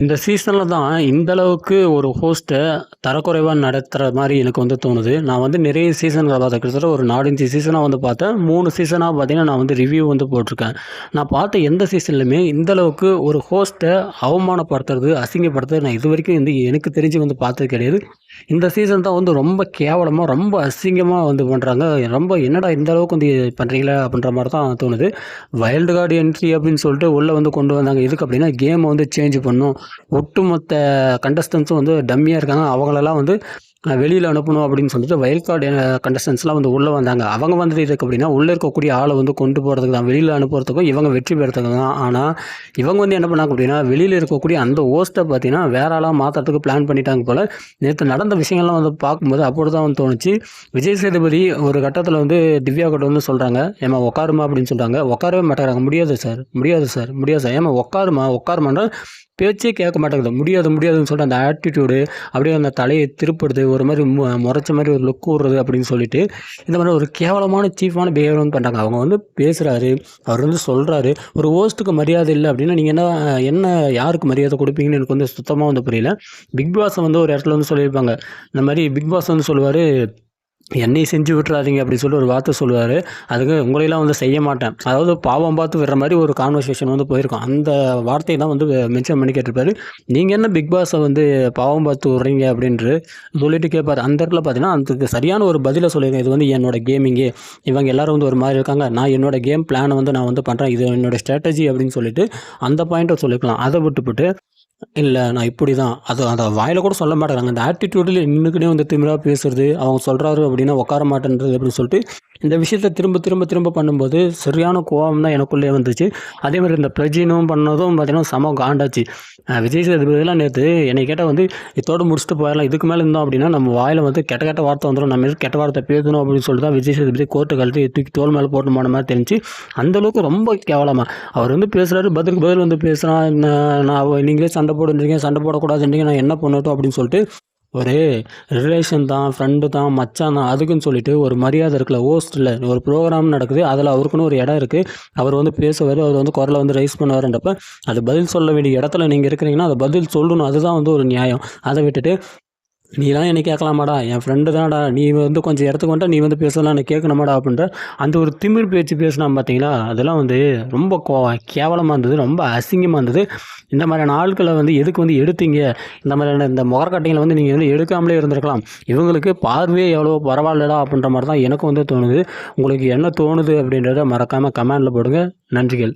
இந்த சீசன்ல தான் இந்த அளவுக்கு ஒரு ஹோஸ்ட்ட தரக்குறைவா நடத்துற மாரி எனக்கு வந்து தோணுது. நான் வந்து நிறைய சீசன்கள பார்த்தேன். கிட்டத்தட்ட ஒரு 4, 5 சீசனா வந்து பார்த்தேன். 3 சீசனா பார்த்தீங்கன்னா, நான் வந்து ரிவ்யூ வந்து போட்டிருக்கேன். நான் பார்த்த எந்த சீசன்லயுமே இந்த அளவுக்கு ஒரு ஹோஸ்ட்ட அவமானப்படுத்துறது, அசிங்கப்படுத்துறது நான் இதுவரைக்கும் வந்து எனக்கு தெரிஞ்சு வந்து பார்த்தது கிடையாது. இந்த சீசன் தான் வந்து ரொம்ப கேவலமா, ரொம்ப அசிங்கமா வந்து பண்றாங்க. ரொம்ப என்னடா இந்த அளவுக்கு வந்து பண்றீங்களா? அப்படின்ற மாரி தான் தோணுது. வைல்டு கார்டு என்ட்ரி அப்படின்னு சொல்லிட்டு உள்ள வந்து கொண்டு வந்தாங்க. எதுக்கு அப்படின்னா, கேம வந்து சேஞ்ச் பண்ணணும். ஒட்டுமொத்த கண்டஸ்டன்ஸும் வந்து டம்மியா இருக்காங்க. அவங்களெல்லாம் வந்து வெளியில அனுப்பணும் அப்படின்னு சொல்லிட்டு வைல்ட் கார்டு கண்டஸ்டன்ஸ்லாம் வந்து உள்ள வந்தாங்க. அவங்க வந்துட்டு எதுக்கு அப்படின்னா, உள்ள இருக்கக்கூடிய ஆள வந்து கொண்டு போறதுக்கு தான். வெளியில அனுப்புறதுக்கும், இவங்க வெற்றி பெறதுக்கு தான். ஆனா, இவங்க வந்து என்ன பண்ணாங்க அப்படின்னா, வெளியில இருக்கக்கூடிய அந்த ஹோஸ்ட்ட பார்த்தீங்கன்னா, வேற ஆளா மாத்துறதுக்கு பிளான் பண்ணிட்டாங்க போல. நேத்து நடந்த விஷயங்கள்லாம் வந்து பார்க்கும்போது அப்பொழுதுதான் வந்து தோணுச்சு. விஜய் சேதுபதி ஒரு கட்டத்தில வந்து திவ்யா கிட்ட வந்து சொல்றாங்க, "ஏம்மா உட்காருமா" அப்படின்னு சொல்றாங்க. உட்காரவே மாட்டேங்கிறாங்க. "முடியாது சார், முடியாது சார், முடியாது சார்." "ஏம்மா உட்காருமா, உட்காருமான்னா" பேச்சே கேட்க மாட்டேங்குது. முடியாது, முடியாதுன்னு சொல்லிட்டு அந்த ஆட்டிட்யூடு, அப்படியே அந்த தலைய திருப்புறது, ஒரு மாரி மொறச்ச மாரி ஒரு லுக் விடுறது அப்படின்னு சொல்லிட்டு, இந்த மாரி ஒரு கேவலமான சீப்பான பிஹேவியர் வந்து பண்றாங்க. அவங்க வந்து பேசுறாரு, அவர் வந்து சொல்றாரு, ஒரு ஹோஸ்ட்டுக்கு மரியாதை இல்ல அப்படின்னா, நீங்க என்ன என்ன யாருக்கு மரியாதை குடுப்பீங்கன்னு எனக்கு வந்து சுத்தமா வந்து புரியல. பிக் பாஸ் வந்து ஒரு இடத்துல வந்து சொல்லியிருப்பாங்க. இந்த மாரி பிக் பாஸ் வந்து சொல்லுவாரு, "என்னைய செஞ்சு விட்டுறாதீங்க" அப்படின்னு சொல்லி ஒரு வார்த்தை சொல்லுவாரு. அதுக்கு உங்களையெல்லாம் வந்து செய்ய மாட்டேன். அதாவது பாவம் பார்த்து விடுற மாரி ஒரு கான்வர்சேஷன் வந்து போயிருக்கும். அந்த வார்த்தைய தான் வந்து மென்ஷன் பண்ணி கேட்டிருப்பாரு. "நீங்க என்ன பிக் பாஸ வந்து பாவம் பார்த்து விடுறீங்க?" அப்படின்ட்டு சொல்லிட்டு கேட்பாரு. அந்த இடத்துல பார்த்தீங்கன்னா, அதுக்கு சரியான ஒரு பதில சொல்லிருங்க. "இது வந்து என்னோட கேமிங்கு. இவங்க எல்லாரும் வந்து ஒரு மாரி இருக்காங்க. நான் என்னோட கேம் பிளான வந்து நான் வந்து பண்றேன். இது என்னோட ஸ்ட்ராட்டஜி" அப்படின்னு சொல்லிட்டு அந்த பாயிண்ட்ட சொல்லியிருக்கலாம். அத விட்டுப்புட்டு இல்ல. நான் இப்படிதான். அது அத வாயில கூட சொல்ல மாட்டேங்கிறாங்க. அந்த ஆட்டிட்யூட்ல நின்னுக்குன்னே வந்து திமிரா பேசுறது, அவங்க சொல்றாரு அப்படின்னா உட்கார மாட்டேன்றது அப்படின்னு சொல்லிட்டு, இந்த விஷயத்த திரும்ப திரும்ப திரும்ப பண்ணும்போது, சரியான கோவம் தான் எனக்குள்ளயே வந்துச்சு. அதேமாரி இந்த பிரஜினும் பண்ணதும் பார்த்தீங்கன்னா, செம காண்டாச்சு. விஜய் சேதுபதிலாம் நேத்து என்னைய கேட்டா வந்து, "இதோட முடிச்சுட்டு போயிரலாம். இதுக்கு மேல இருந்தோம் அப்படின்னா, நம்ம வாயில வந்து கெட்ட கெட்ட வார்த்தை வந்துரும். நம்ம எதுக்கு கெட்ட வார்த்தை பேசணும்" அப்படின்னு சொல்லிட்டு தான் விஜய் சேதுபதி கோட்ட கழட்டி தூக்கி தோள் மேல போட்டு போன மாரி தெரிஞ்சுச்சு. அந்த அளவுக்கு ரொம்ப கேவலமா. அவர் வந்து பேசுறாரு, பதிலுக்கு பதில் வந்து பேசுறான். நான் நீங்களே சண்டை போடுன்றீங்க, சண்டை போடக்கூடாதுன்றீங்க, நான் என்ன பண்ணட்டும் அப்படின்னு சொல்லிட்டு, ஒரு ரிலேஷன் தான், ஃப்ரெண்டு தான், மச்சான் தான், அதுக்குன்னு சொல்லிட்டு ஒரு மரியாதை இருக்குல்ல, ஹோஸ்ட் இல்ல. ஒரு ப்ரோகிராம் நடக்குது. அதில அவருக்குன்னு ஒரு இடம் இருக்கு. அவர் வந்து பேசுவாரு. அவர் வந்து குரல வந்து ரைஸ் பண்ணுவாருன்றப்ப, அது பதில் சொல்ல வேண்டிய இடத்துல நீங்க இருக்கிறீங்கன்னா, அத பதில் சொல்லணும். அதுதான் வந்து ஒரு நியாயம். அத விட்டுட்டு நீலாம் என்னை கேட்கலாமாடா? என் ஃப்ரெண்டு தான்டா. நீ வந்து கொஞ்சம் இடத்துக்கு வந்துட்டா, நீ வந்து பேசலாம் என்ன கேட்கணுமாடா? அப்படின்ற அந்த ஒரு திமிர் பேச்சு பேசினான் பார்த்தீங்களா? அதெல்லாம் வந்து ரொம்ப கேவலமா இருந்தது. ரொம்ப அசிங்கமா இருந்தது. இந்த மாதிரியான ஆட்கள வந்து எதுக்கு வந்து எடுத்தீங்க? இந்த மாதிரியான இந்த முகரக்கட்டைங்கள வந்து நீங்க வந்து எடுக்காமலே இருந்திருக்கலாம். இவங்களுக்கு பார்வையே எவ்வளோ பரவாயில்லடா அப்படின்ற மாரி தான் எனக்கும் வந்து தோணுது. உங்களுக்கு என்ன தோணுது அப்படின்றத மறக்காம கமெண்ட்ல போடுங்க. நன்றிகள்.